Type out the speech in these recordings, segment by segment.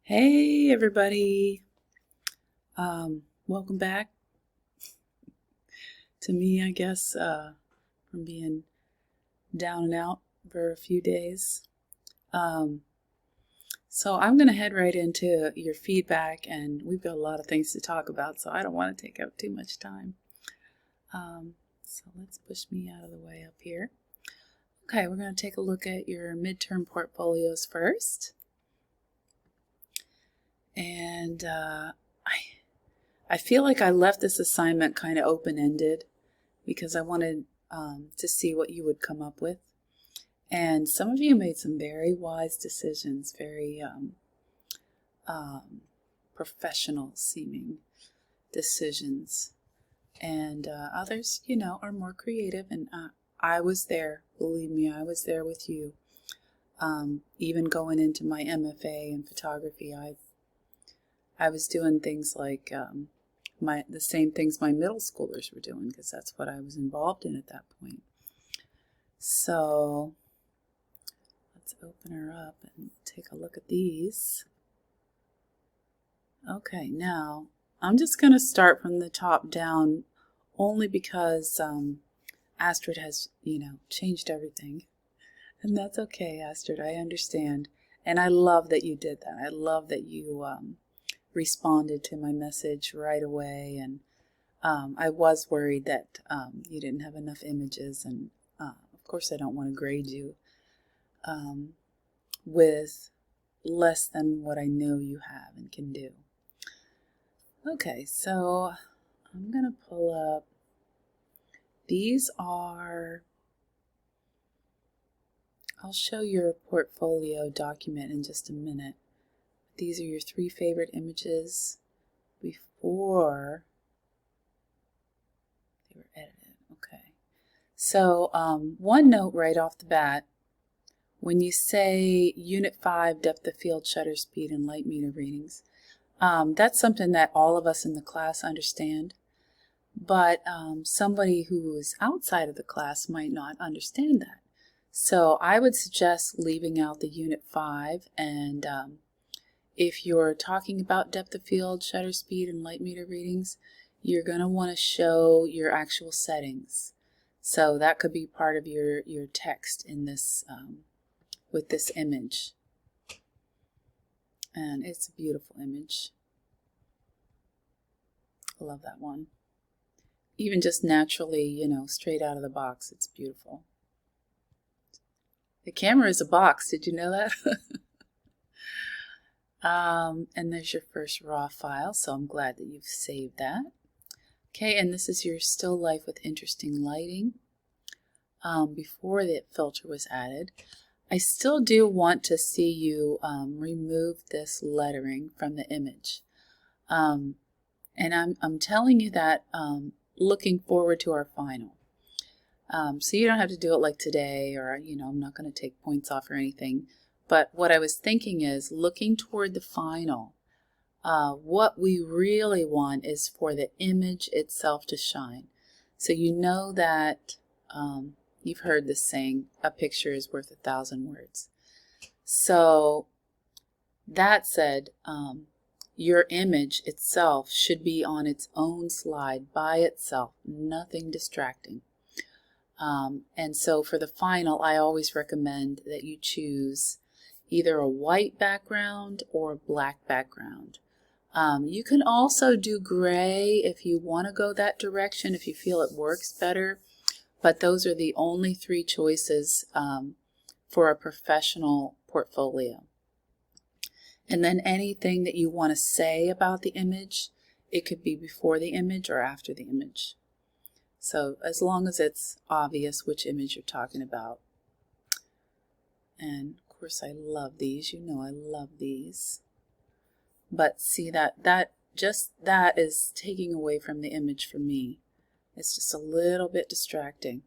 Hey everybody, welcome back to me, I guess, from being down and out for a few days. Um, so I'm going to head right into your feedback, and we've got a lot of things to talk about, so I don't want to take up too much time. So let's push me out of the way up here. Okay, we're going to take a look at your midterm portfolios first. And I feel like I left this assignment kind of open-ended because I wanted to see what you would come up with. And some of you made some very wise decisions, very professional seeming decisions. And others, are more creative. And I was there, believe me, I was there with you. Even going into my MFA in photography, I was doing things like the same things my middle schoolers were doing, because that's what I was involved in at that point. So let's open her up and take a look at these. Okay, now I'm just going to start from the top down, only because Astrid has, changed everything. And that's okay, Astrid, I understand. And I love that you did that. I love that you responded to my message right away. And I was worried that you didn't have enough images, and of course I don't want to grade you with less than what I know you have and can do. Okay, so I'm going to pull up, these are, I'll show your portfolio document in just a minute. These are your 3 favorite images before they were edited. Okay. So one note right off the bat, when you say Unit 5, depth of field, shutter speed, and light meter readings, that's something that all of us in the class understand, but somebody who is outside of the class might not understand that. So I would suggest leaving out the Unit 5, and if you're talking about depth of field, shutter speed, and light meter readings, you're going to want to show your actual settings. So that could be part of your text in this with this image. And it's a beautiful image. I love that one. Even just naturally, straight out of the box, it's beautiful. The camera is a box, did you know that? And there's your first raw file, so I'm glad that you've saved that. Okay, and this is your still life with interesting lighting before the filter was added. I still do want to see you remove this lettering from the image. And I'm telling you that looking forward to our final. So you don't have to do it like today, or, I'm not going to take points off or anything. But what I was thinking is, looking toward the final, what we really want is for the image itself to shine. So you know that you've heard this saying, a picture is worth 1,000 words. So that said, your image itself should be on its own slide by itself, nothing distracting. And so for the final, I always recommend that you choose either a white background or a black background. You can also do gray if you want to go that direction, if you feel it works better, but those are the only 3 choices for a professional portfolio. And then anything that you want to say about the image, it could be before the image or after the image. So as long as it's obvious which image you're talking about. And of course I love these, I love these. But see that is taking away from the image for me. It's just a little bit distracting.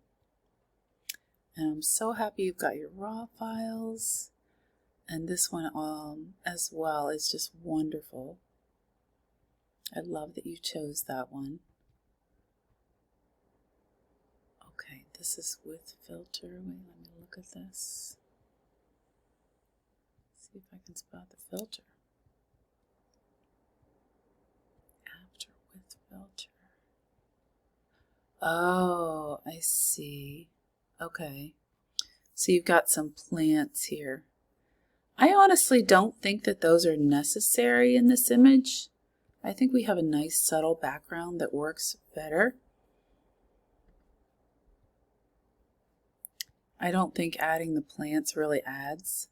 And I'm so happy you've got your raw files. And this one as well is just wonderful. I love that you chose that one. Okay, this is with filter. Wait, let me look at this. See if I can spot the filter. Oh, I see. Okay. So you've got some plants here. I honestly don't think that those are necessary in this image. I think we have a nice subtle background that works better. I don't think adding the plants really adds.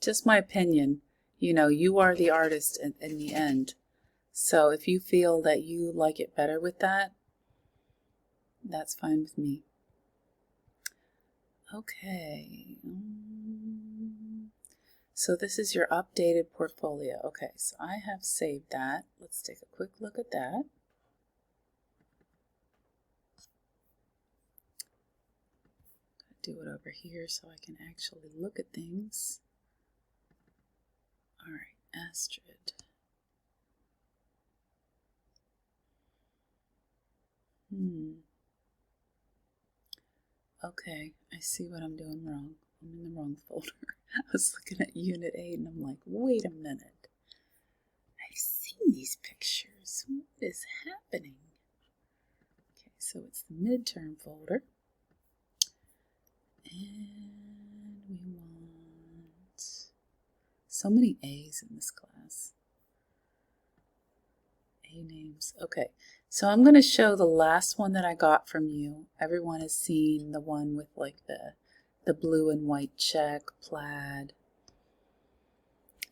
Just my opinion. You know, you are the artist in the end. So if you feel that you like it better with that, that's fine with me. Okay. So this is your updated portfolio. Okay, so I have saved that. Let's take a quick look at that. Do it over here so I can actually look at things. All right, Astrid. Okay, I see what I'm doing wrong. I'm in the wrong folder. I was looking at Unit 8 and I'm like, wait a minute. I've seen these pictures. What is happening? Okay, so it's the midterm folder. And we want so many A's in this class. A names. Okay, so I'm going to show the last one that I got from you. Everyone has seen the one with like the blue and white check, plaid.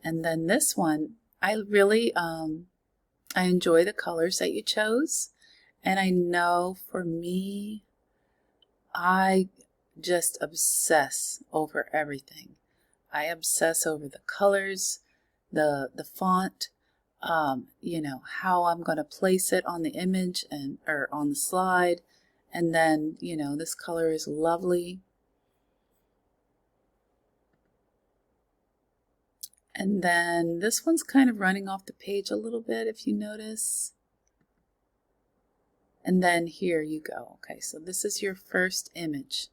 And then this one, I really, I enjoy the colors that you chose. And I know for me, I just obsess over everything. I obsess over the colors, the font, you know, how I'm going to place it on the image or on the slide. And then, you know, this color is lovely. And then this one's kind of running off the page a little bit, if you notice. And then here you go. Okay, so this is your first image.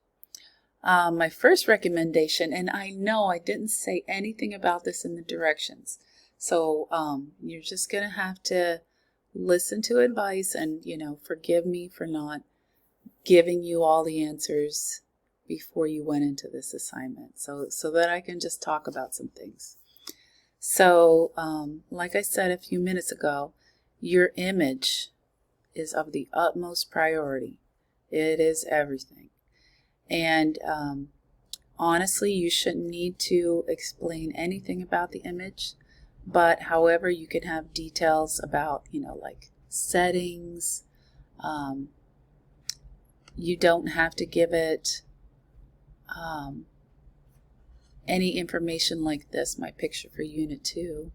My first recommendation, and I know I didn't say anything about this in the directions, so you're just going to have to listen to advice and, you know, forgive me for not giving you all the answers before you went into this assignment, so that I can just talk about some things. So, like I said a few minutes ago, your image is of the utmost priority. It is everything. And honestly, you shouldn't need to explain anything about the image, but however, you can have details about, you know, like settings. You don't have to give it any information like this, my picture for Unit 2.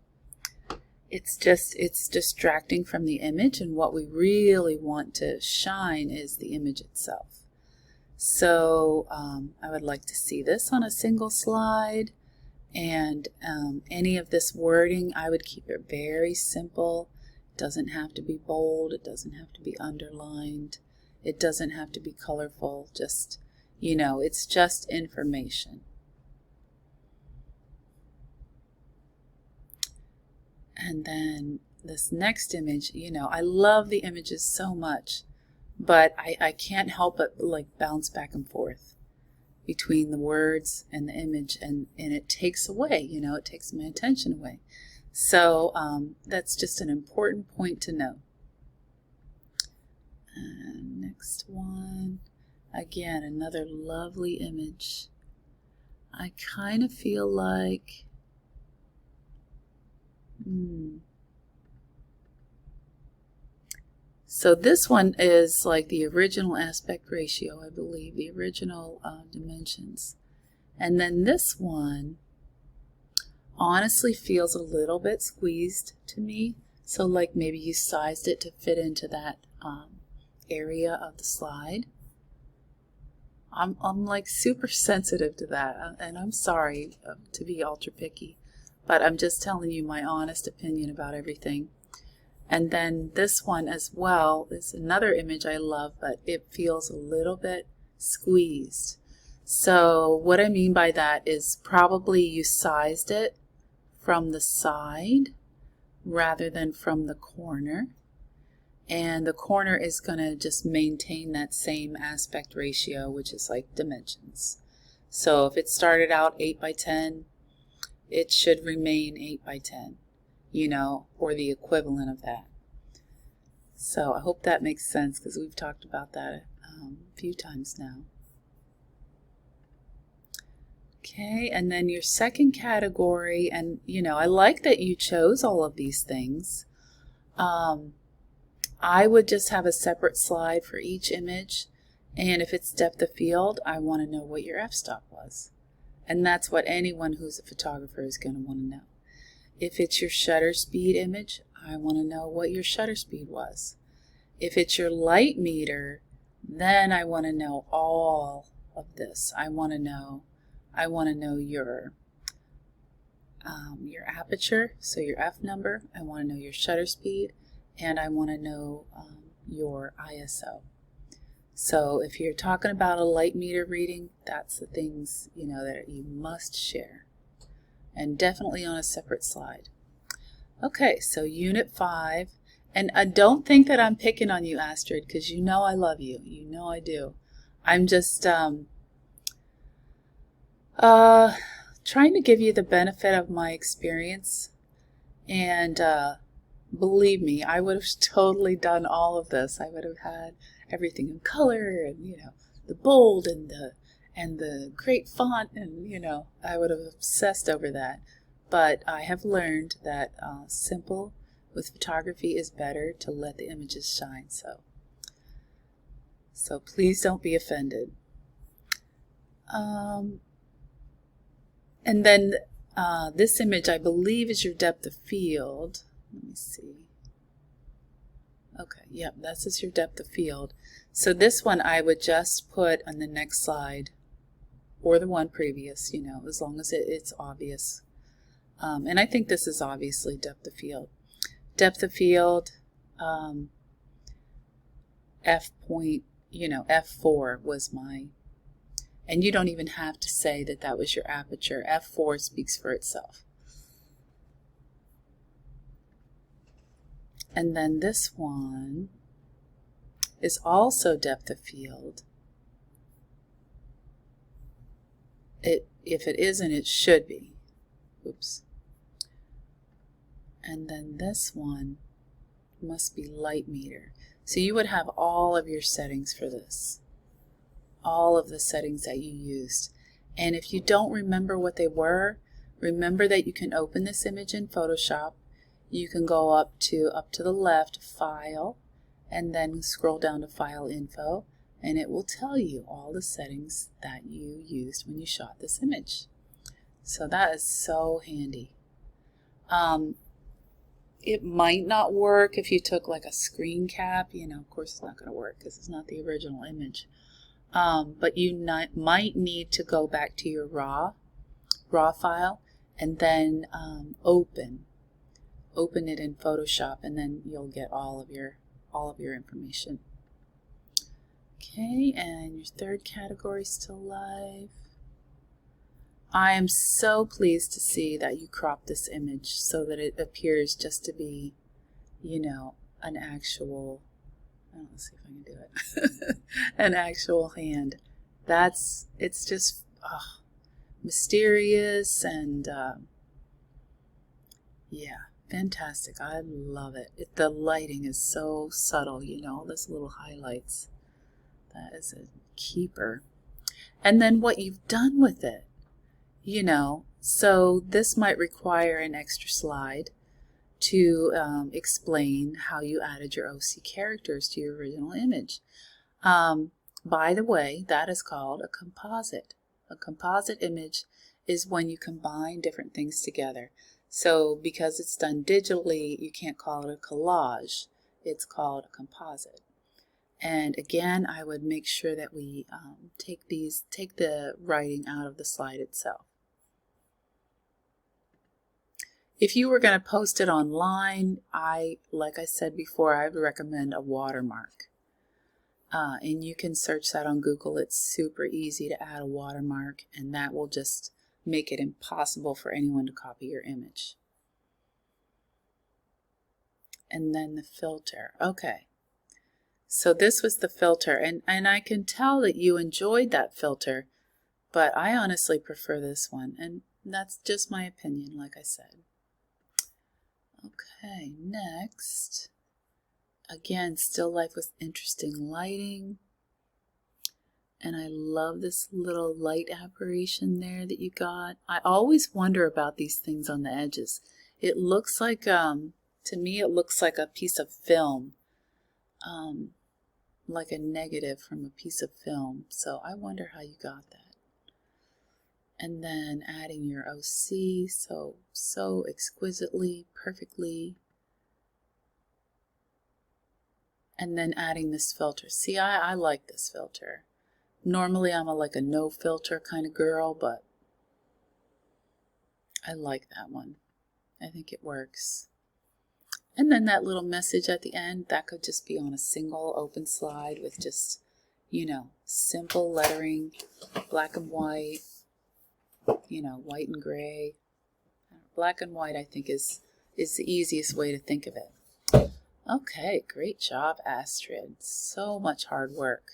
It's distracting from the image, and what we really want to shine is the image itself. So I would like to see this on a single slide, and any of this wording, I would keep it very simple. It doesn't have to be bold, it doesn't have to be underlined, it doesn't have to be colorful, just, you know, it's just information. And then this next image, you know, I love the images so much, but I can't help but like bounce back and forth between the words and the image, and it takes away, you know, it takes my attention away. So that's just an important point to know. And next one, again, another lovely image. I kind of feel like so this one is like the original aspect ratio, I believe, the original dimensions. And then this one honestly feels a little bit squeezed to me. So like maybe you sized it to fit into that area of the slide. I'm like super sensitive to that, and I'm sorry to be ultra picky, but I'm just telling you my honest opinion about everything. And then this one as well is another image I love, but it feels a little bit squeezed. So what I mean by that is probably you sized it from the side rather than from the corner. and the corner is going to just maintain that same aspect ratio, which is like dimensions. So if it started out 8 by 10, it should remain 8 by 10, you know, or the equivalent of that. So I hope that makes sense, because we've talked about that a few times now. Okay, and then your second category, and you know, I like that you chose all of these things. I would just have a separate slide for each image, and if it's depth of field, I want to know what your f-stop was. And that's what anyone who's a photographer is going to want to know. If it's your shutter speed image, I want to know what your shutter speed was. If it's your light meter, then I want to know all of this. I want to know your aperture, so your f number. I want to know your shutter speed, and I want to know your ISO. So if you're talking about a light meter reading, that's the things, you know, that you must share, and definitely on a separate slide. Okay, so Unit 5, and I don't think that I'm picking on you, Astrid, because you know I love you. You know I do. I'm just trying to give you the benefit of my experience, and believe me, I would have totally done all of this. I would have had everything in color, and you know, the bold and the great font, and you know, I would have obsessed over that. But I have learned that simple with photography is better, to let the images shine. So please don't be offended. And then this image, I believe, is your depth of field. Let me see. Okay, yep, this is your depth of field. So this one I would just put on the next slide, or the one previous, you know, as long as it's obvious. And I think this is obviously depth of field. Depth of field, F point, you know, F4 was my, and you don't even have to say that that was your aperture. F4 speaks for itself. And then this one is also depth of field. If it isn't, it should be. Oops. And then this one must be light meter. So you would have all of your settings for this. All of the settings that you used. And if you don't remember what they were, remember that you can open this image in Photoshop. You can go up to the left, File, and then scroll down to File Info, and it will tell you all the settings that you used when you shot this image. So that is so handy. It might not work if you took like a screen cap. You know, of course it's not going to work because it's not the original image. But you might need to go back to your raw file, and then open it in Photoshop, and then you'll get all of your information. Okay, and your third category is still live. I am so pleased to see that you cropped this image so that it appears just to be, you know, an actual, let's see if I can do it, an actual hand. It's just mysterious, and yeah, fantastic. I love it. The lighting is so subtle, you know, all those little highlights. That is a keeper. And then what you've done with it, you know, so this might require an extra slide to explain how you added your OC characters to your original image. By the way, that is called a composite. A composite image is when you combine different things together. So because it's done digitally, you can't call it a collage. It's called a composite. And again, I would make sure that we take the writing out of the slide itself. If you were going to post it online, like I said before, I would recommend a watermark. And you can search that on Google. It's super easy to add a watermark, and that will just make it impossible for anyone to copy your image. And then the filter. Okay, So this was the filter, and I can tell that you enjoyed that filter, but I honestly prefer this one, and that's just my opinion, like I said. Okay, next, again, still life with interesting lighting. And I love this little light apparition there that you got. I always wonder about these things on the edges. It looks like, to me, it looks like a piece of film, like a negative from a piece of film. So I wonder how you got that. And then adding your OC so exquisitely, perfectly. And then adding this filter. See, I like this filter. Normally I'm like a no filter kind of girl, but I like that one. I think it works. And then that little message at the end, that could just be on a single open slide with just, you know, simple lettering, black and white, you know, white and gray. Black and white, I think, is the easiest way to think of it. Okay, great job, Astrid. So much hard work.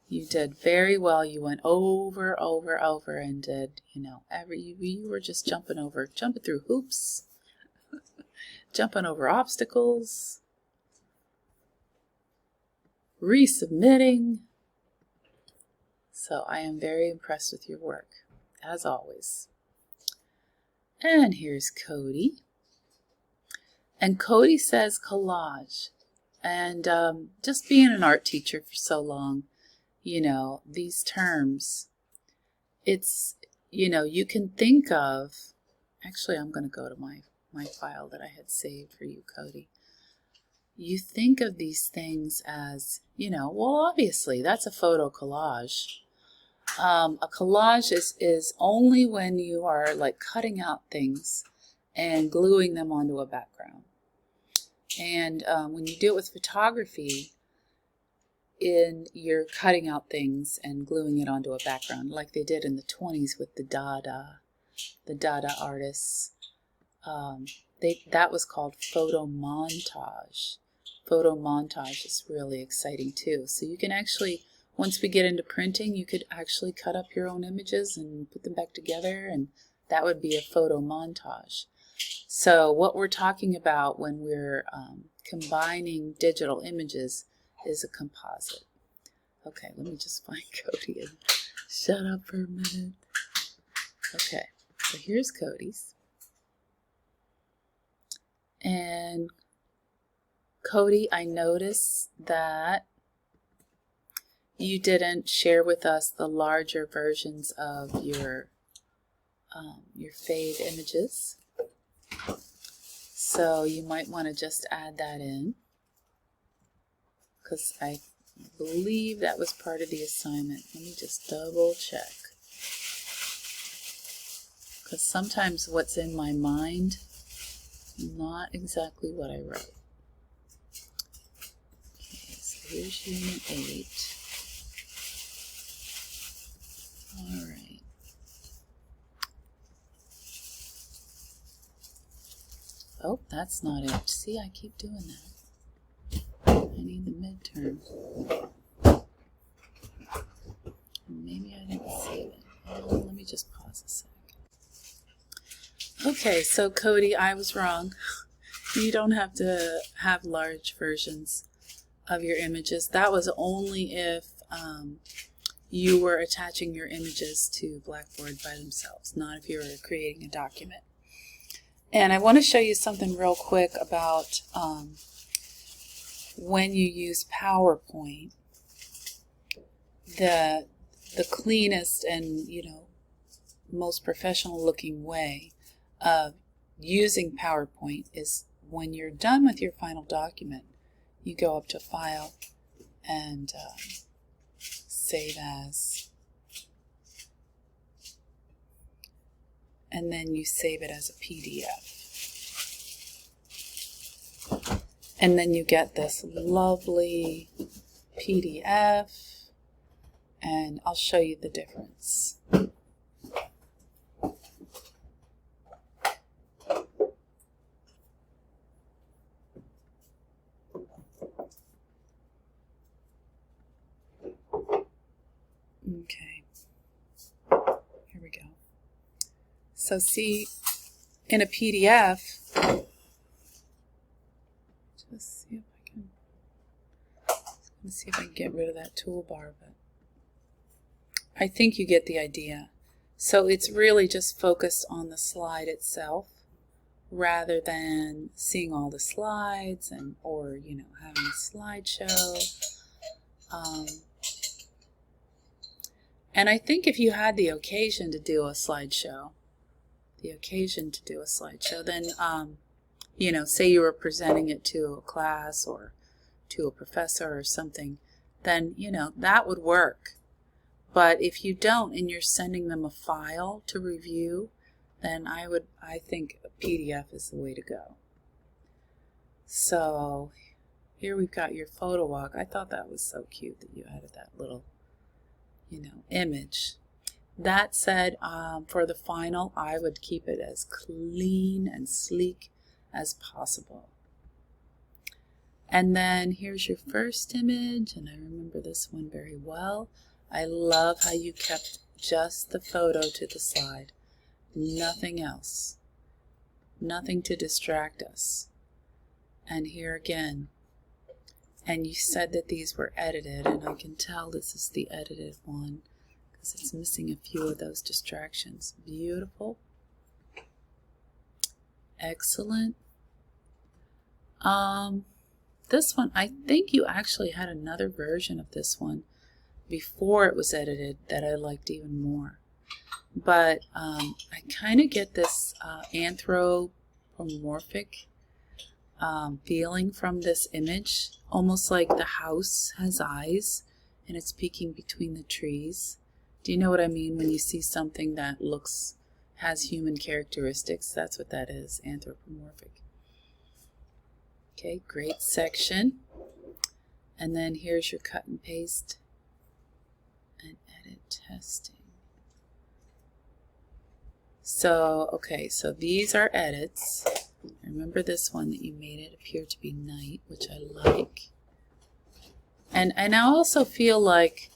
You did very well. You went over and did, you know, you were just jumping through hoops, jumping over obstacles, resubmitting. So I am very impressed with your work, as always. And here's Cody. And Cody says collage. And just being an art teacher for so long, you know, these terms, it's, you know, you can think of, actually I'm going to go to my file that I had saved for you, Cody. You think of these things as, you know, well, obviously that's a photo collage. A collage is only when you are like cutting out things and gluing them onto a background. And when you do it with photography, you're cutting out things and gluing it onto a background, like they did in the 20s with the Dada artists. That was called photo montage. Photo montage is really exciting too. So you can actually, once we get into printing, you could actually cut up your own images and put them back together, and that would be a photo montage. So what we're talking about when we're combining digital images is a composite. Okay, let me just find Cody and shut up for a minute. Okay, so here's Cody's. And Cody, I noticed that you didn't share with us the larger versions of your fade images. So you might want to just add that in, because I believe that was part of the assignment. Let me just double check, because sometimes what's in my mind is not exactly what I wrote. Okay, so here's Unit 8. All right. Oh, that's not it. See, I keep doing that. I need the midterm. Maybe I didn't save it. Let me just pause a sec. Okay, so Cody, I was wrong. You don't have to have large versions of your images. That was only if you were attaching your images to Blackboard by themselves, not if you were creating a document. And I want to show you something real quick about when you use PowerPoint. The cleanest and, you know, most professional looking way of using PowerPoint is when you're done with your final document, you go up to File and Save As, and then you save it as a PDF. And then you get this lovely PDF, and I'll show you the difference. Okay, here we go. So see, in a PDF, just see if I can, let's see if I can get rid of that toolbar, but I think you get the idea. So it's really just focused on the slide itself rather than seeing all the slides and or having a slideshow. And I think if you had the occasion to do a slideshow, then say you were presenting it to a class or to a professor or something, then that would work. But if you don't and you're sending them a file to review, then I think a PDF is the way to go. So here we've got your photo walk. I thought that was so cute that you added that little, image. That said, for the final, I would keep it as clean and sleek as possible. And then here's your first image, and I remember this one very well. I love how you kept just the photo to the slide. Nothing else. Nothing to distract us. And here again. And you said that these were edited, and I can tell this is the edited one because it's missing a few of those distractions. Beautiful. Excellent. This one, I think you actually had another version of this one before it was edited that I liked even more. But I kind of get this anthropomorphic feeling from this image, almost like the house has eyes and it's peeking between the trees. Do you know what I mean when you see something that has human characteristics? That's what that is, anthropomorphic. Okay, great section. And then here's your cut and paste and edit testing. So, okay, so these are edits. Remember this one that you made it appear to be night, which I like. And I also feel like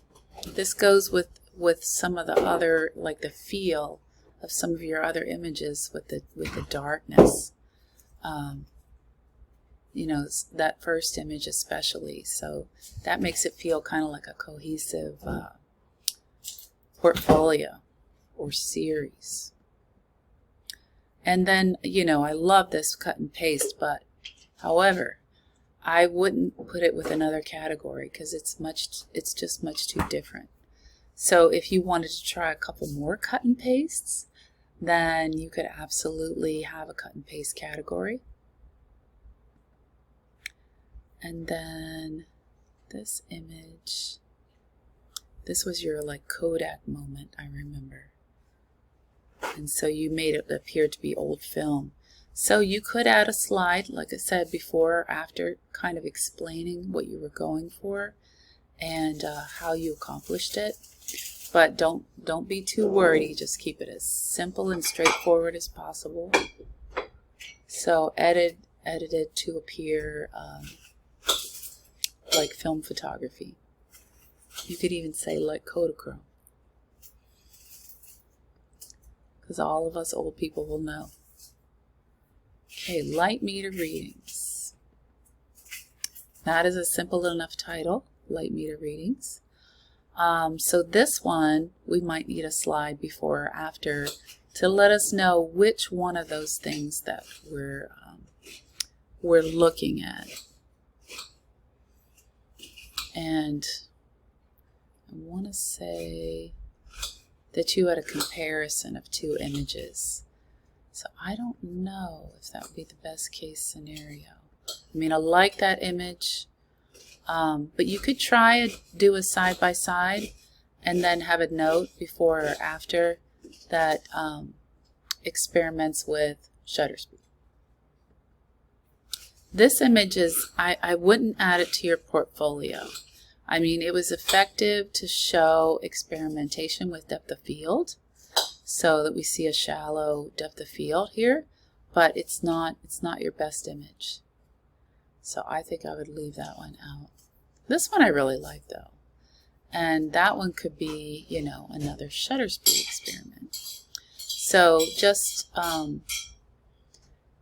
this goes with some of the other, like the feel of some of your other images with the darkness. That first image especially. So that makes it feel kind of like a cohesive portfolio or series. And then, I love this cut and paste, but however, I wouldn't put it with another category because it's just much too different. So if you wanted to try a couple more cut and pastes, then you could absolutely have a cut and paste category. And then this image, this was your Kodak moment, I remember. And so you made it appear to be old film. So you could add a slide, like I said before or after, kind of explaining what you were going for and how you accomplished it. But don't be too wordy. Just keep it as simple and straightforward as possible. So edited to appear like film photography. You could even say like Kodachrome, because all of us old people will know. Okay, light meter readings. That is a simple enough title, light meter readings. So this one, we might need a slide before or after to let us know which one of those things that we're looking at. And I want to say that you had a comparison of two images. So I don't know if that would be the best case scenario. I mean, I like that image, but you could do a side by side and then have a note before or after that experiments with shutter speed. This image is, I wouldn't add it to your portfolio. I mean, it was effective to show experimentation with depth of field, so that we see a shallow depth of field here, but it's not your best image. So I think I would leave that one out. This one I really like though. And that one could be, you know, another shutter speed experiment. So just,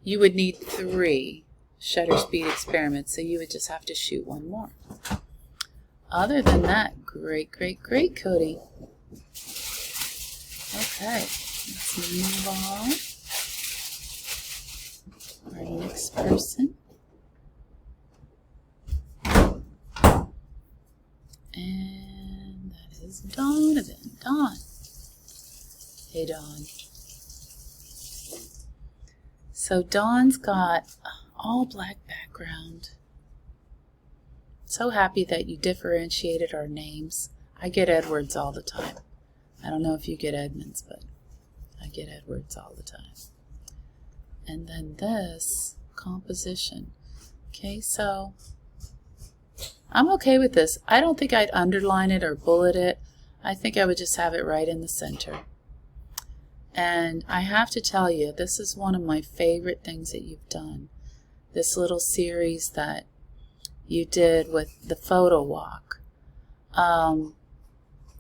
you would need 3 shutter speed experiments, so you would just have to shoot 1 more. Other than that, great, great, great, Cody. Okay, let's move on. Our next person. And that is Donovan. Don. Hey, Don. So Don's got all black background. So happy that you differentiated our names. I get Edwards all the time. I don't know if you get Edmonds, but I get Edwards all the time. And then this composition. Okay, so I'm okay with this. I don't think I'd underline it or bullet it. I think I would just have it right in the center. And I have to tell you, this is one of my favorite things that you've done. This little series that you did with the photo walk,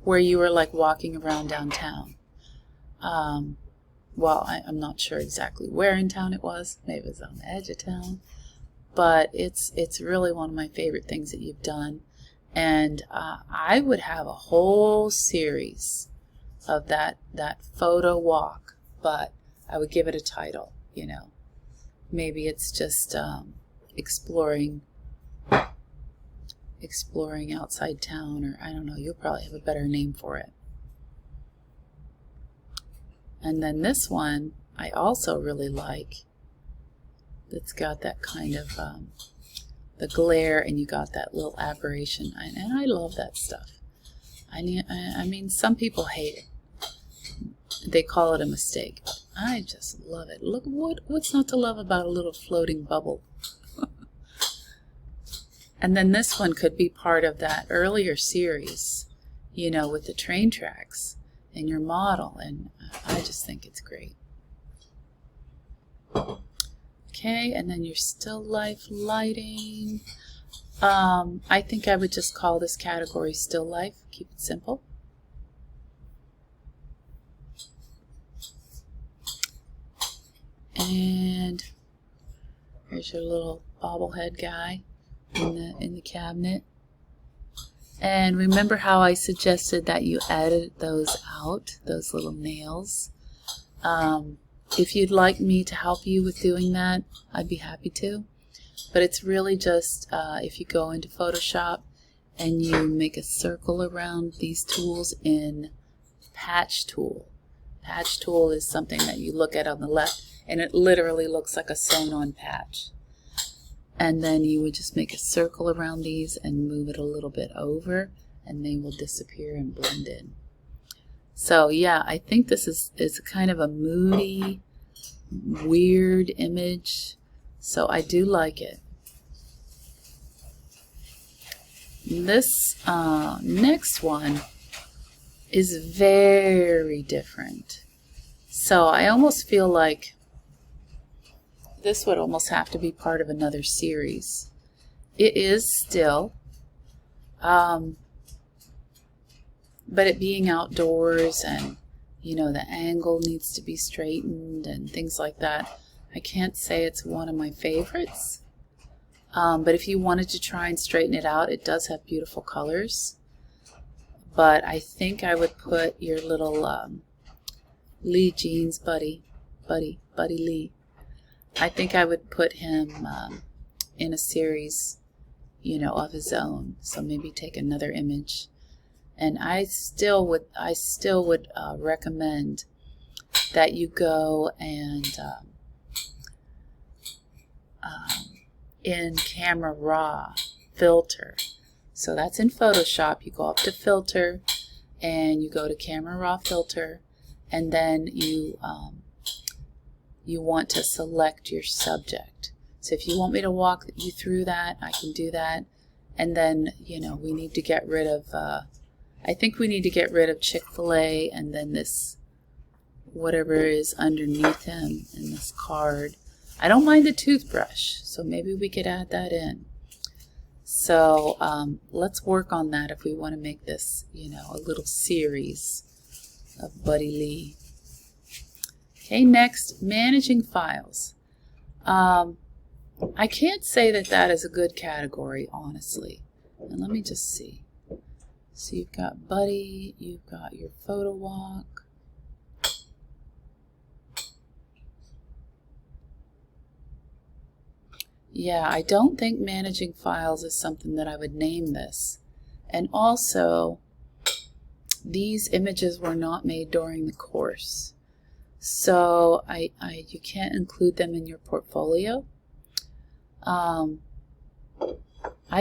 where you were like walking around downtown. Well, I'm not sure exactly where in town it was. Maybe it was on the edge of town. But it's really one of my favorite things that you've done. And I would have a whole series of that photo walk, but I would give it a title, you know. Maybe it's just exploring outside town, or I don't know, you'll probably have a better name for it. And then this one I also really like. It's got that kind of the glare, and you got that little aberration, and I love that stuff. I mean, some people hate it. They call it a mistake. I just love it. Look, what's not to love about a little floating bubble? And then this one could be part of that earlier series, you know, with the train tracks and your model, and I just think it's great. Okay, and then your still life lighting. I think I would just call this category still life. Keep it simple. And here's your little bobblehead guy in the cabinet. And remember how I suggested that you edit those out, those little nails? If you'd like me to help you with doing that, I'd be happy to. But it's really just if you go into Photoshop and you make a circle around these tools in Patch Tool. Patch Tool is something that you look at on the left, and it literally looks like a sewn-on patch. And then you would just make a circle around these and move it a little bit over, and they will disappear and blend in. So yeah, I think this is kind of a moody, weird image, so I do like it. This next one is very different. So I almost feel like this would almost have to be part of another series. It is still, but it being outdoors, and you know, the angle needs to be straightened and things like that. I can't say it's one of my favorites, but if you wanted to try and straighten it out, it does have beautiful colors. But I think I would put your little Lee Jeans buddy Lee. I think I would put him in a series, you know, of his own. So maybe take another image. And I still would recommend that you go and in Camera Raw filter. So that's in Photoshop. You go up to filter and you go to Camera Raw filter, and then you want to select your subject. So if you want me to walk you through that, I can do that. And then, you know, we need to get rid of I think we need to get rid of Chick-fil-A, and then this, whatever is underneath him in this card. I don't mind the toothbrush, so maybe we could add that in. So let's work on that if we want to make this, you know, a little series of Buddy Lee. Okay, next, managing files. I can't say that that is a good category, honestly. And let me just see. So you've got Buddy, you've got your photo walk. Yeah, I don't think managing files is something that I would name this. And also, these images were not made during the course. So you can't include them in your portfolio. I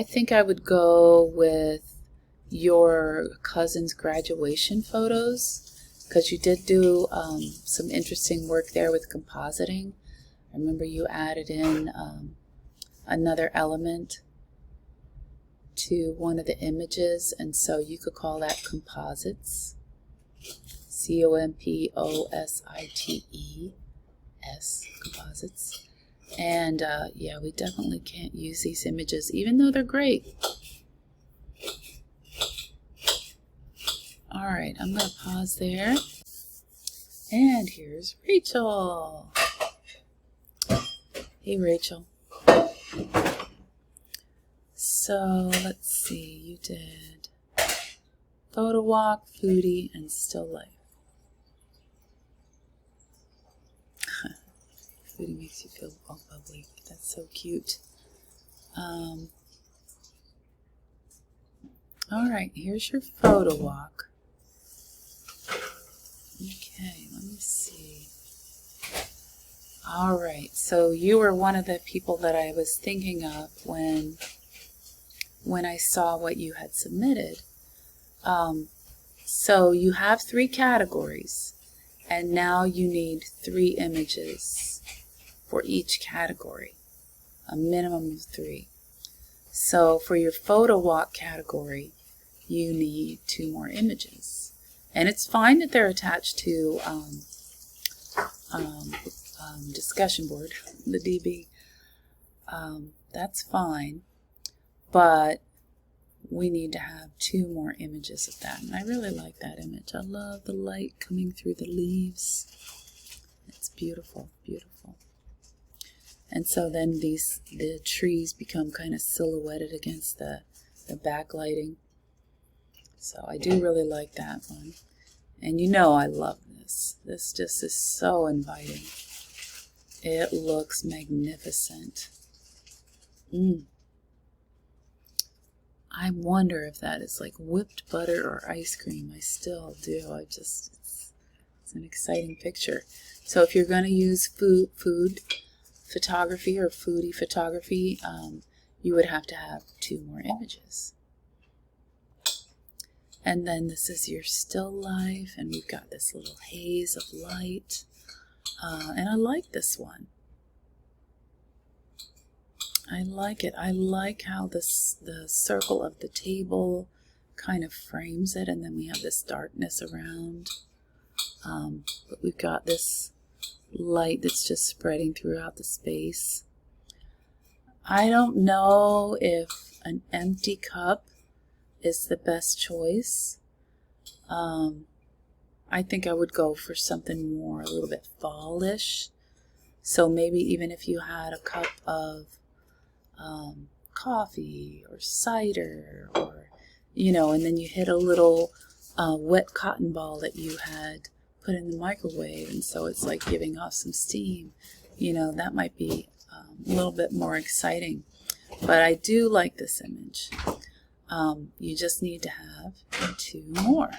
think I would go with your cousin's graduation photos, because you did do some interesting work there with compositing. I remember you added in another element to one of the images, and so you could call that composites. C-O-M-P-O-S-I-T-E-S, composites. And yeah, we definitely can't use these images, even though they're great. All right, I'm going to pause there. And here's Rachel. Hey, Rachel. So let's see, you did photo walk, foodie, and still life. Foodie makes you feel all bubbly. That's so cute. All right, here's your photo walk. Okay, let me see. All right, so you were one of the people that I was thinking of when I saw what you had submitted. So you have 3 categories, and now you need 3 images for each category, a minimum of 3. So for your photo walk category, you need 2 more images. And it's fine that they're attached to discussion board, the DB. That's fine, but we need to have 2 more images of that. And I really like that image. I love the light coming through the leaves. It's beautiful, beautiful. And so then the trees become kind of silhouetted against the backlighting. So I do really like that one. And you know I love this. This just is so inviting. It looks magnificent. I wonder if that is like whipped butter or ice cream. I still do. It's an exciting picture. So if you're going to use food photography or foodie photography, you would have to have 2 more images. And then this is your still life, and we've got this little haze of light. And I like this one. I like it. I like how the circle of the table kind of frames it, and then we have this darkness around. But we've got this light that's just spreading throughout the space. I don't know if an empty cup is the best choice. I think I would go for something more, a little bit fallish. So maybe even if you had a cup of coffee or cider, or, you know, and then you hit a little wet cotton ball that you had put in the microwave, and so it's like giving off some steam. You know, that might be a little bit more exciting. But I do like this image. You just need to have 2 more.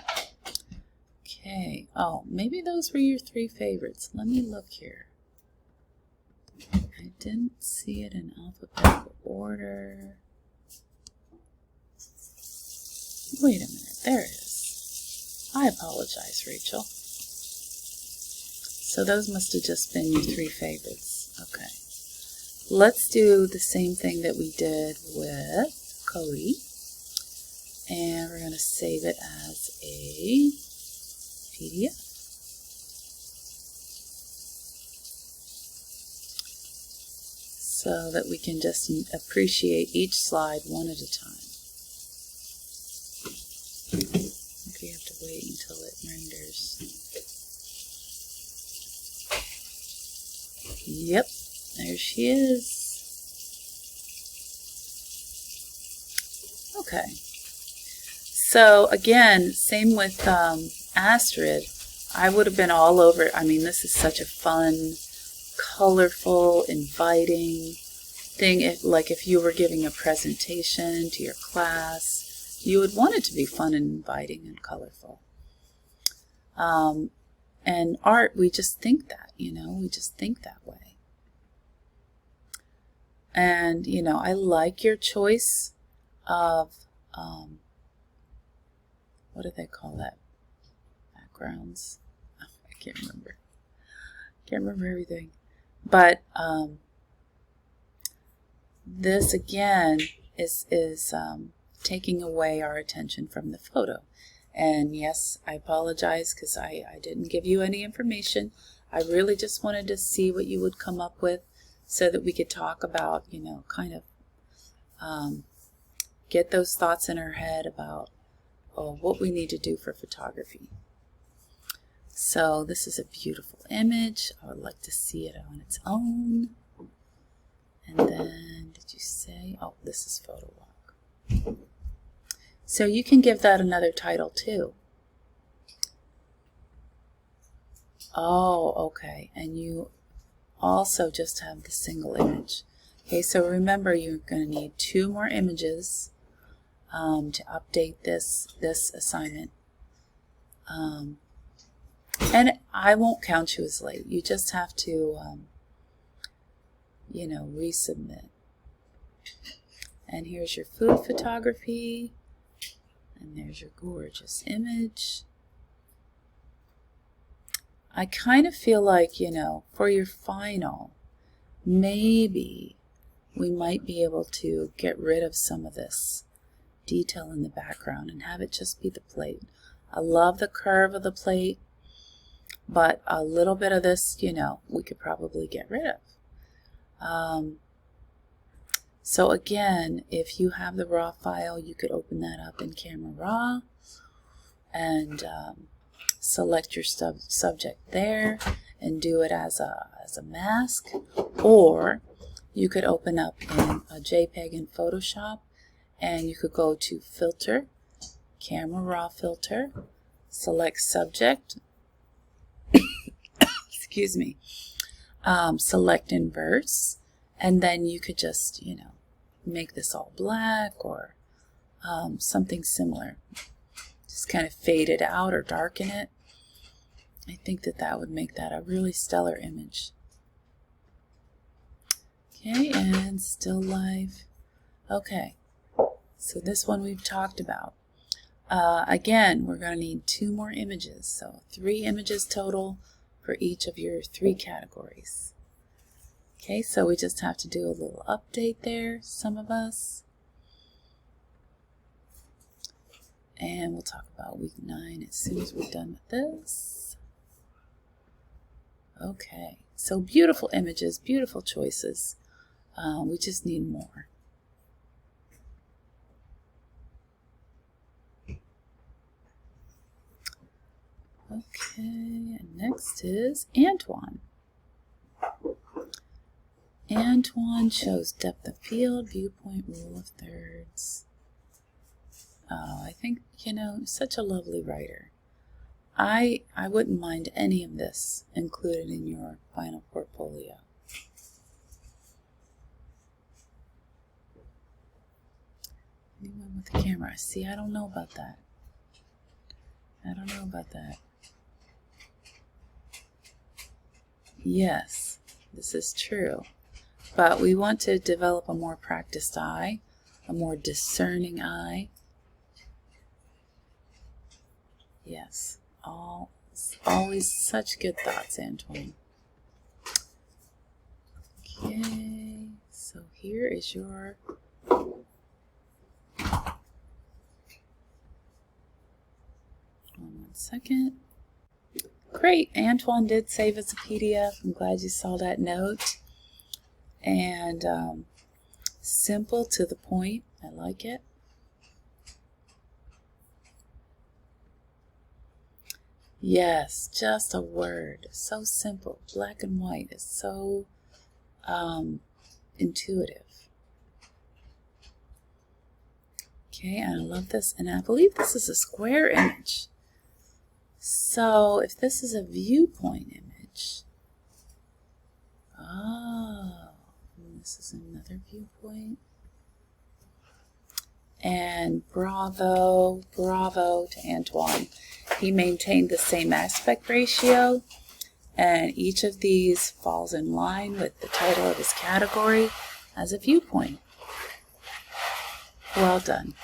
Okay. Oh, maybe those were your 3 favorites. Let me look here. I didn't see it in alphabetical order. Wait a minute. There it is. I apologize, Rachel. So those must have just been your 3 favorites. Okay. Let's do the same thing that we did with Cody. And we're going to save it as a PDF. so that we can just appreciate each slide one at a time. I think we have to wait until it renders. Yep, there she is. Okay. So again, same with Astrid. I would have been all over. I mean, this is such a fun, colorful, inviting thing. Like if you were giving a presentation to your class, you would want it to be fun and inviting and colorful. And art, we just think that, we just think that way. And, I like your choice of, what do they call that? Backgrounds. I can't remember. Can't remember everything. But this again is taking away our attention from the photo. And yes, I apologize because I didn't give you any information. I really just wanted to see what you would come up with so that we could talk about, kind of get those thoughts in our head about what we need to do for photography. So this is a beautiful image. I would like to see it on its own. And then, did you say, this is photo walk. So you can give that another title too. Oh, okay. And you also just have the single image. Okay, so remember you're going to need 2 more images to update this assignment. And I won't count you as late. You just have to, resubmit. And here's your food photography. And there's your gorgeous image. I kind of feel like, for your final, maybe we might be able to get rid of some of this detail in the background and have it just be the plate. I love the curve of the plate, but a little bit of this, we could probably get rid of. So again, if you have the raw file, you could open that up in Camera Raw and select your subject there and do it as a mask, or you could open up in a JPEG in Photoshop and you could go to Filter, Camera Raw Filter, select Subject, excuse me, select Inverse, and then you could just, make this all black or something similar. Just kind of fade it out or darken it. I think that would make that a really stellar image. Okay, and still life. Okay, so this one we've talked about. Again, we're going to need 2 more images, so 3 images total for each of your 3 categories. Okay, so we just have to do a little update there, some of us. And we'll talk about week 9 as soon as we're done with this. Okay, so beautiful images, beautiful choices. We just need more. Okay, and next is Antoine. Antoine shows depth of field, viewpoint, rule of thirds. Oh, I think, such a lovely writer. I wouldn't mind any of this included in your final portfolio. Anyone with a camera? See, I don't know about that. I don't know about that. Yes, this is true. But we want to develop a more practiced eye, a more discerning eye. Yes, always such good thoughts, Antoine. Okay, so here is your one second. Great, Antoine did save us a PDF. I'm glad you saw that note. and simple to the point. I like it. Yes, just a word. So simple. Black and white is so intuitive. Okay, and I love this. And I believe this is a square image. So if this is a viewpoint image, oh, this is another viewpoint. And bravo, bravo to Antoine. He maintained the same aspect ratio, and each of these falls in line with the title of his category as a viewpoint. Well done.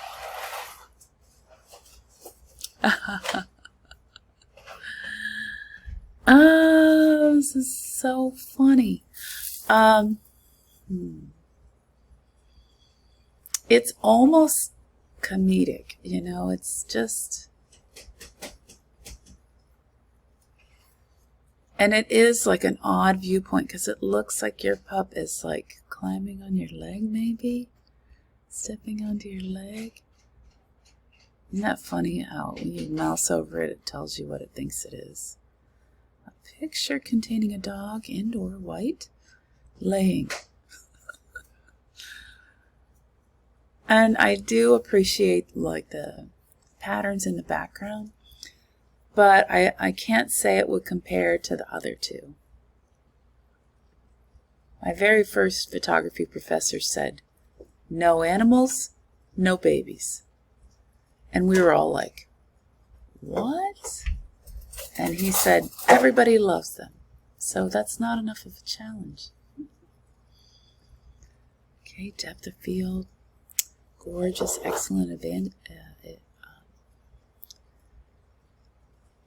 Oh, this is so funny. It's almost comedic, you know, it's just, and it is like an odd viewpoint because it looks like your pup is like climbing on your leg, maybe stepping onto your leg. Isn't that funny how when you mouse over it, it tells you what it thinks it is? A picture containing a dog, indoor, white, laying. And I do appreciate like the patterns in the background, but I can't say it would compare to the other two. My very first photography professor said, no animals, no babies. And we were all like, what? And he said, everybody loves them. So that's not enough of a challenge. Okay, depth of field. Gorgeous, excellent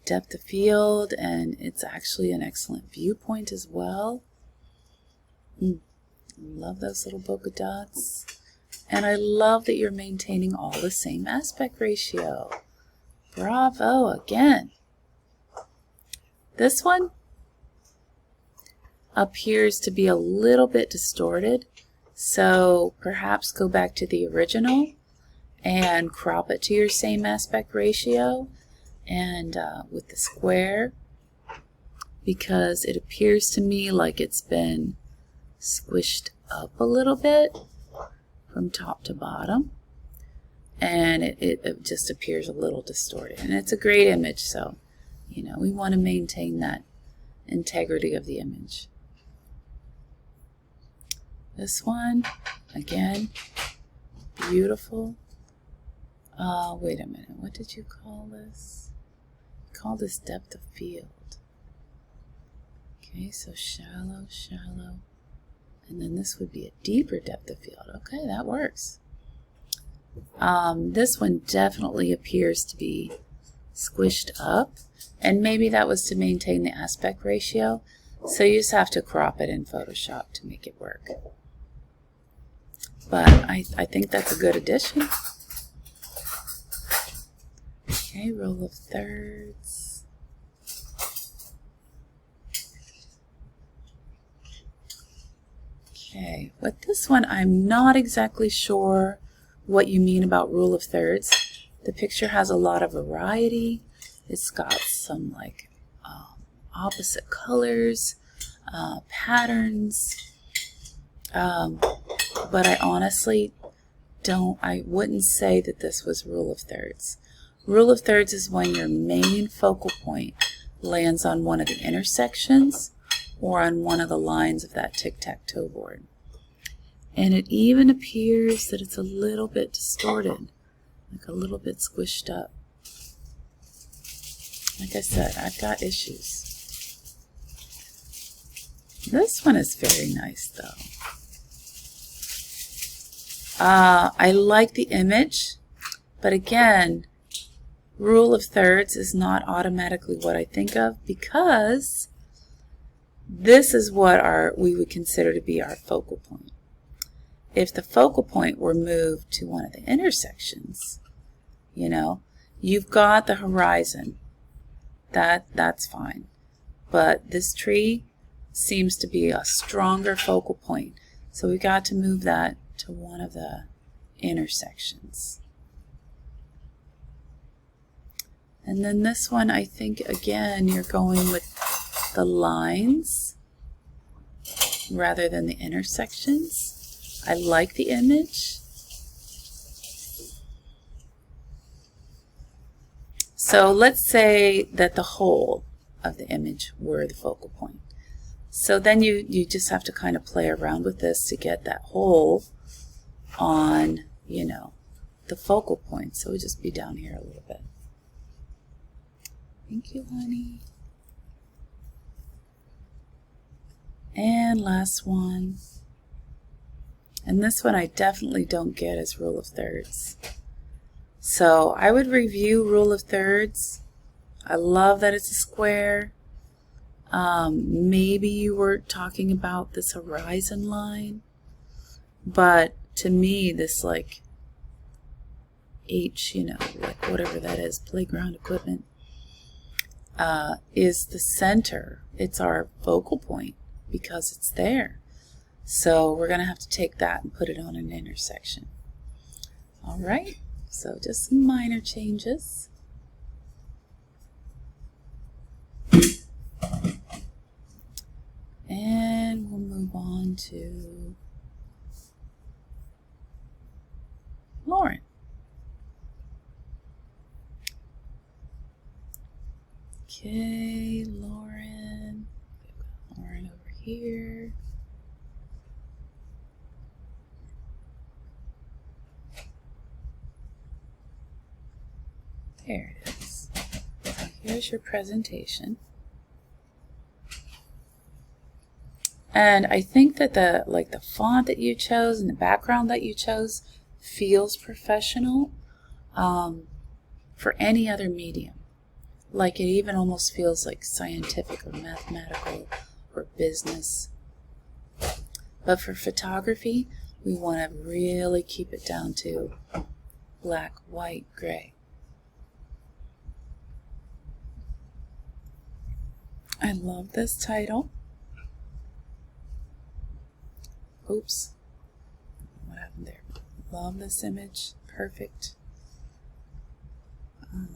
depth of field, and it's actually an excellent viewpoint as well. Love those little polka dots. And I love that you're maintaining all the same aspect ratio. Bravo again. This one appears to be a little bit distorted. So perhaps go back to the original and crop it to your same aspect ratio and with the square, because it appears to me like it's been squished up a little bit from top to bottom, and it just appears a little distorted. And it's a great image, so you know we want to maintain that integrity of the image. This one, again, beautiful. Wait a minute, what did you call this? Call this depth of field. Okay, so shallow, shallow. And then this would be a deeper depth of field. Okay, that works. This one definitely appears to be squished up. And maybe that was to maintain the aspect ratio. So you just have to crop it in Photoshop to make it work. But I think that's a good addition. Okay, rule of thirds. Okay, with this one, I'm not exactly sure what you mean about rule of thirds. The picture has a lot of variety. It's got some like opposite colors, patterns. But I honestly I wouldn't say that this was rule of thirds. Rule of thirds is when your main focal point lands on one of the intersections or on one of the lines of that tic-tac-toe board. And it even appears that it's a little bit distorted, like a little bit squished up. Like I said, I've got issues. This one is very nice though. I like the image, but again, rule of thirds is not automatically what I think of, because this is what we would consider to be our focal point. If the focal point were moved to one of the intersections, you know, you've got the horizon. That's fine. But this tree seems to be a stronger focal point. So we got to move that to one of the intersections. And then this one, I think, again, you're going with the lines rather than the intersections. I like the image. So let's say that the whole of the image were the focal point. So then you just have to kind of play around with this to get that whole on, you know, the focal point. So we'll just be down here a little bit. Thank you, honey. And last one. And this one I definitely don't get as rule of thirds. So I would review rule of thirds. I love that it's a square. Maybe you were talking about this horizon line, but to me this like H, you know, like whatever that is, playground equipment, is the center. It's our focal point because it's there. So we're going to have to take that and put it on an intersection. All right, so just some minor changes. And we'll move on to Lauren. Okay, Lauren. Lauren over here. There it is. So here's your presentation. And I think that the font that you chose and the background that you chose feels professional for any other medium. Like it even almost feels like scientific or mathematical or business. But for photography, we want to really keep it down to black, white, gray. I love this title. Oops, what happened there? Love this image, perfect.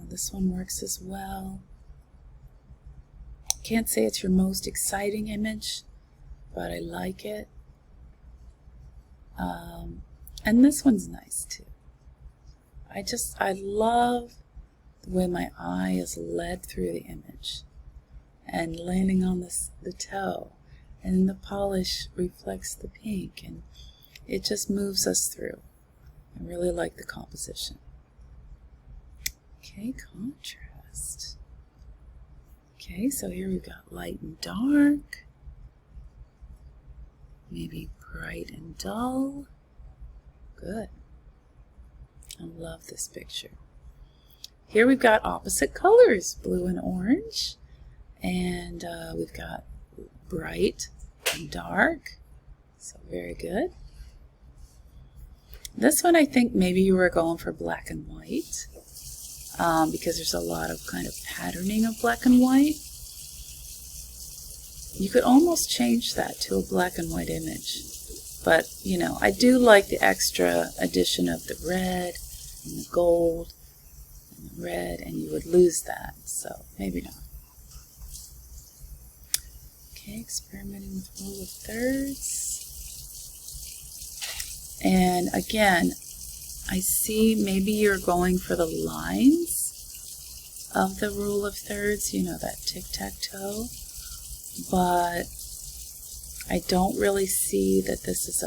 This one works as well. Can't say it's your most exciting image, but I like it. And this one's nice too. I love the way my eye is led through the image and landing on the toe. And the polish reflects the pink, and it just moves us through. I really like the composition. Okay, contrast. Okay, so here we've got light and dark, maybe bright and dull. Good. I love this picture. Here we've got opposite colors, blue and orange, and we've got bright and dark, so very good. This one I think maybe you were going for black and white because there's a lot of kind of patterning of black and white. You could almost change that to a black and white image, but you know, I do like the extra addition of the red and the gold and the red, and you would lose that, so maybe not. Experimenting with rule of thirds. And again, I see maybe you're going for the lines of the rule of thirds, you know, that tic-tac-toe, but I don't really see that this is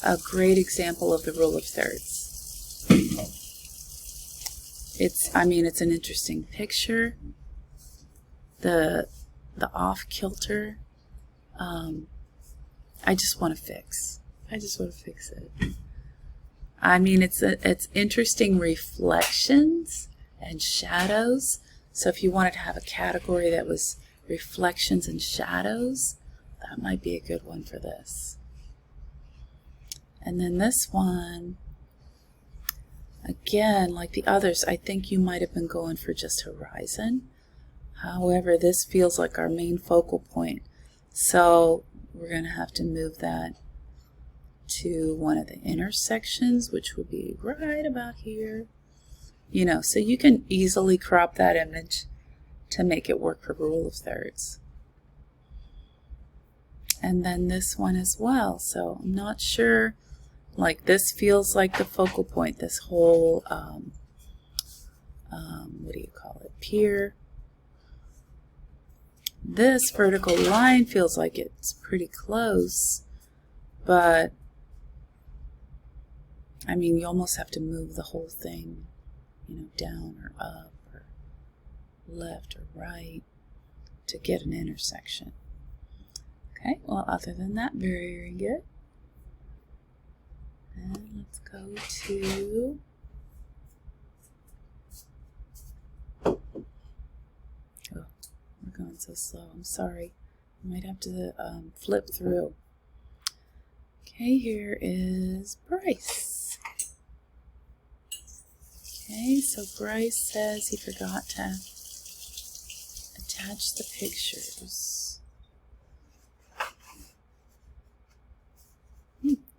a great example of the rule of thirds. I mean, it's an interesting picture. The off-kilter, I just want to fix. I just want to fix it. I mean, it's interesting reflections and shadows. So if you wanted to have a category that was reflections and shadows, that might be a good one for this. And then this one, again, like the others, I think you might have been going for just horizon. However, this feels like our main focal point. So we're going to have to move that to one of the intersections, which would be right about here. You know, so you can easily crop that image to make it work for rule of thirds. And then this one as well. So I'm not sure, like this feels like the focal point, this whole, what do you call it, pier. This vertical line feels like it's pretty close, but I mean, you almost have to move the whole thing, you know, down or up or left or right to get an intersection. Okay, well, other than that, very, very good. And let's go to we're going so slow. I'm sorry. I might have to flip through. Okay, here is Bryce. Okay, so Bryce says he forgot to attach the pictures.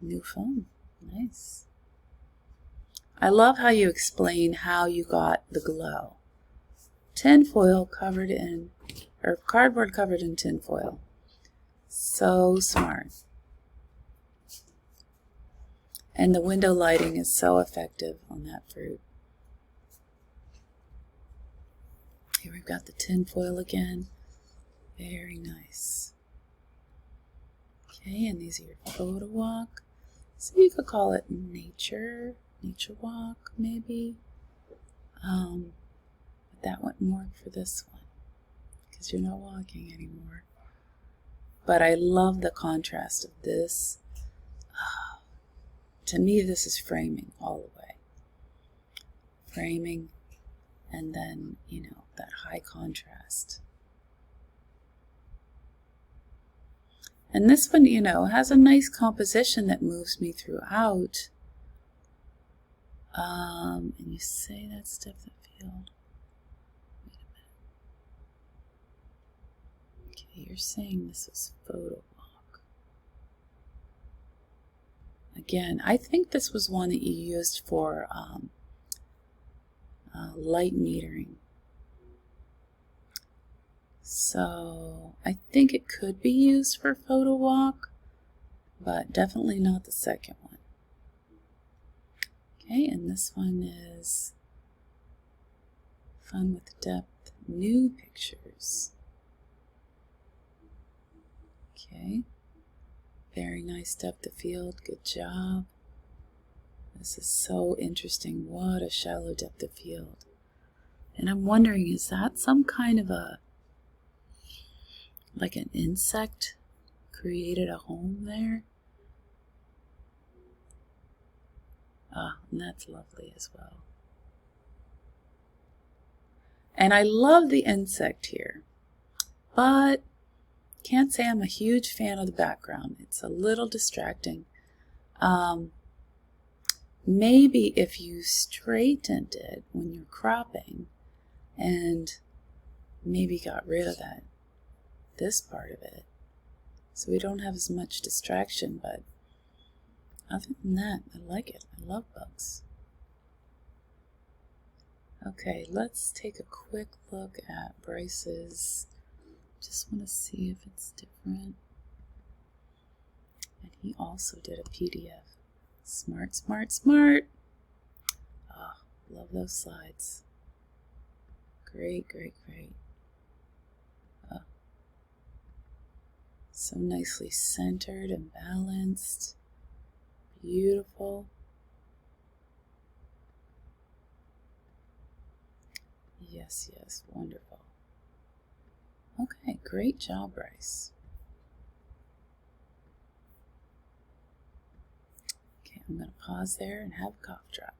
New phone. Nice. I love how you explain how you got the glow. Tinfoil covered in, or cardboard covered in tinfoil. So smart. And the window lighting is so effective on that fruit. Here we've got the tinfoil again. Very nice. Okay, and these are your photo walk. So you could call it nature walk maybe. But that wouldn't work for this one because you're not walking anymore. But I love the contrast of this. To me, this is framing all the way. Framing, and then, you know, that high contrast. And this one, you know, has a nice composition that moves me throughout. And you say that's depth of field. Wait a minute. Okay, you're saying this was photo walk. Again, I think this was one that you used for light metering. So I think it could be used for photo walk, but definitely not the second one. Okay, and this one is fun with depth, new pictures. Okay, very nice depth of field, good job. This is so interesting. What a shallow depth of field. And I'm wondering, is that some kind of a, like an insect created a home there? And that's lovely as well. And I love the insect here, but can't say I'm a huge fan of the background. It's a little distracting. Maybe if you straightened it when you're cropping and maybe got rid of this part of it, so we don't have as much distraction. But other than that, I like it. I love bugs. Okay, let's take a quick look at Bryce's. Just want to see if it's different. And he also did a PDF. Smart, smart, smart. Oh, love those slides. Great, great, great. Oh. So nicely centered and balanced. Beautiful. Yes, yes, wonderful. Okay, great job, Bryce. Okay, I'm going to pause there and have a cough drop.